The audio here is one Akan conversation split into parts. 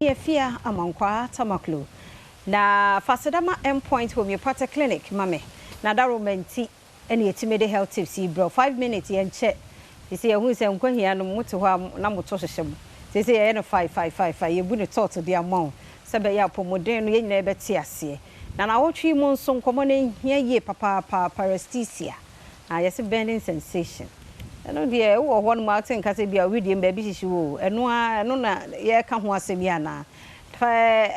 Yefia amankwa tamaklo na fasedama endpoint homeopathic clinic mame na daromenti ene yetimede health tips bro 5 minutes yen che say ehun se nkwahia no moto ho na moto hyehyem say ye no 5 ye bu ne tot de amount se be ya pomodin no ye nyina be te ase na wotwi mu nso nkomo na hia ye papa paresthesia yes burning sensation eno de wo ho no ma tin ka se bia we mba bi hihyi wo eno na ye ka ho asem ya na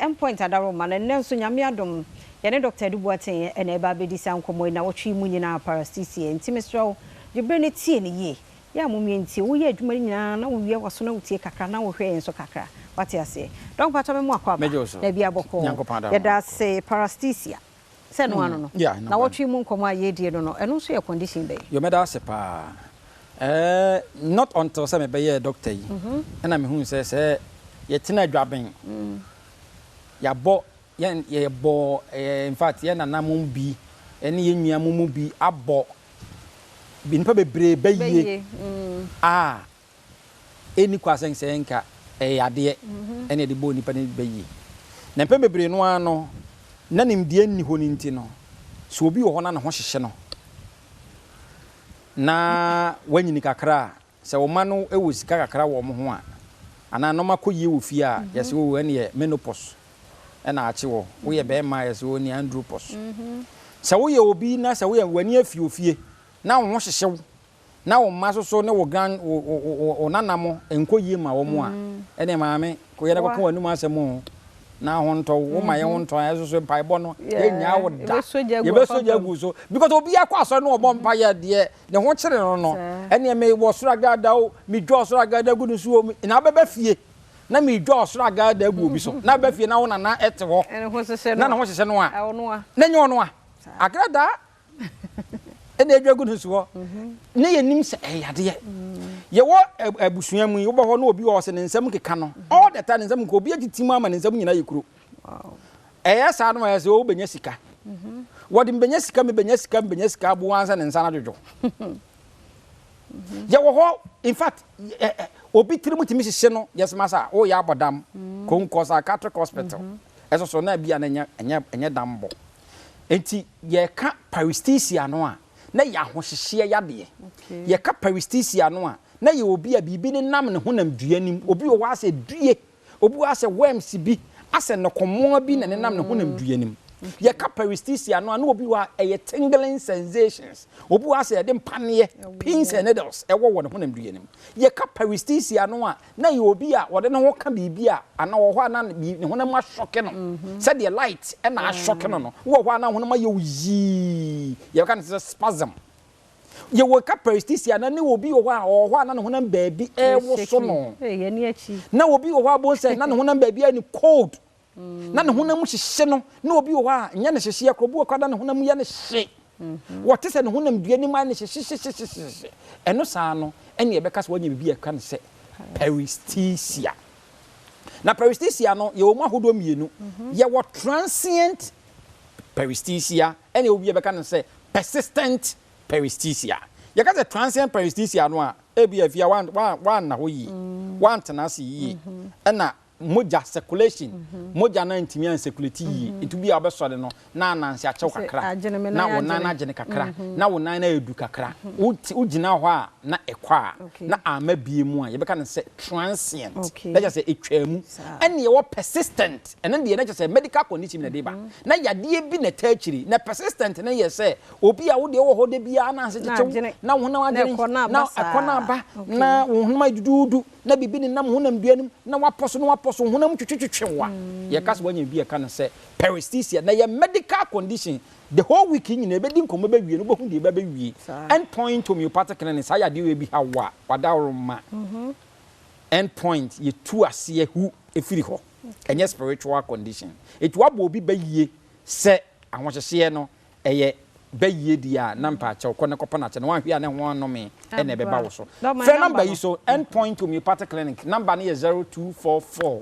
endpoint adaroma na nenso nyame adom ye ne Dr. Dubuaten ene ba be disa nkomo na wotwi mu nyina paresthesia ntimesro jibre ne tie ne ye ya mumye ntie wo ye adwuma nyina na wo wie waso na wotie kakra na wo hwe enso kakra wate ase don pato me mu akwa ba na bia boko ye da se paresthesia se no ano no na wotwi mu nkomo aye die no no eno so ye condition be yo meda se pa not until say me be ye doctor yi na me hu se ye tena adwaben ya bo ye bo in fact ye nanamum bi ene ye nuamum bi abo bi npa bebre beye eni kwasen se nka yade ene de bo nipa ne beye na npa bebre no ano na nimde anni ho ninti no so obi wo ho na ne ho hyehye no na wanyini kakra se wo ma no ewo sika kakra wo mo ho a ana no makoyi wo fi a yesi wo ene ye menopause ena achi wo ye be ma yesi wo ni andropause se wo ye obi na se wo ye wani afi ofie na wo hyehyew na wo masoso ne wo gran wo nanamo enkoyi ma wo mo a ene maame ko ye na kokon anum asemo na honto wo ma ye honto ayeso mpaebo no ye nya wo da ye be soja gu so because obi akwaso no obo mpa ye de ne ho kire no ene me wo soro agada o mi dwo soro agada gu no so na beba fie na mi dwo soro agada gu obi so na beba fie na wo na ete ho ene ho sese no na ho sese no a na nye ono a agrada ene adwagu no so ne ye nim se eyade ye wo abusua mu wo bo ho na obi wo se ne nsam keka no all the time nsam ko obi agiti mu ama ne nsam nyina yekuro wow sa no ya se wo benya sika wodi benya sika me benya sika bo ansa ne nsa na dwodwo ye wo ho in fact obi tirimu timi hye no yes masa o ya abodam ko nko psychiatric hospital eso so na bia na enya dambo enti ye ka paresthesia no a na ya hohyehye yade ye ka paresthesia no a na ye obi a bibi ne nam ne honam duanim obi wo ase due obi wo ase worms bi ase no komo bi ne nam ne honam duanim ye ka paresthesia no a na obi wa tingling sensations obi wo ase de mpane pins and needles wo ne honam duanim ye ka paresthesia no a na ye obi a wode ne ho ka bibi a ana wo ho ana ne honam ashoke no said the light e na ashoke no wo ho ana honam aye yi ye ka ne spasm ye wo ka paresthesia na ne obi wo ho ana ne honam baabi wo so no ye ni achi na obi wo ho abo se na ne honam baabi ani cold na ne honam hyehye no na obi wo a nya ne hyehye akrobu akada ne honam ya ne hye wote se ne honam duani ma ne hyehye eno saa no ene ye beka se wanya bibi e ka ne se paresthesia na paresthesia no ye wo mu ahodo mienu ye wo transient paresthesia ene obi e beka ne se persistent paresthesia ye ka se transient paresthesia no a ebi afia wan na ho yi wan tenase yi ena moja circulation moja na ntimi an circulate yi itu bi abesode no na ananse achew kakra na wona na agene kakra na wona na edu kakra ugina ho a na ekwa na ama bie mu a ye beka ne se transient na just say etwamu ene ye wo persistent ene de na just say medical condition na de ba na yade bi na tachiri na persistent na ye say obi a wo de wo ho de bia ananse chechew na wona agene na ekona ba na wona dudu na bibi ni nam honam duanim na waposo honam twetwetwewa ye kase wanya bi e ka no se paresthesia na ye medical condition the whole week nyina be di nkomo be wie no bo hu de be wie endpoint homeopathic clinic sa ya de we bi hawa wadawroma endpoint ye tu ase hu efiri ho enye spiritual condition it wabo obi be yie se ahohyehye no eye bayie dia na mpacha ukone kopana che no wanhwe ane ho no me ene beba wo so phone number yi so endpoint homeopathic clinic number ne 0244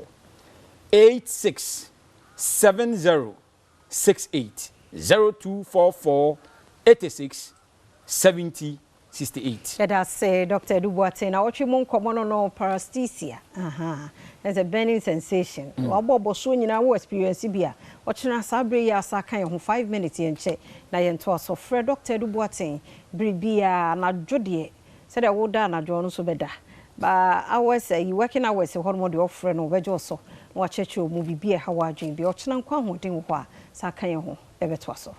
867068 0244 867068 68. That's Dr. Duboate. Now, what you want no paresthesia. There's a burning sensation. Obo so nyina wo experience bia. Ochina sabre ya saka ye ho 5 minutes yen che. Na yen to so frɛ Dr. Duboate bribia na dwode. Said I would na dwo no so beda. Ba hours you working hours ho no de ofrɛ no bejo so. Na wa cheche o mu bibia ha wa adwen bi. Ochina nkwa hoden ho a saka ye ho ebeto so.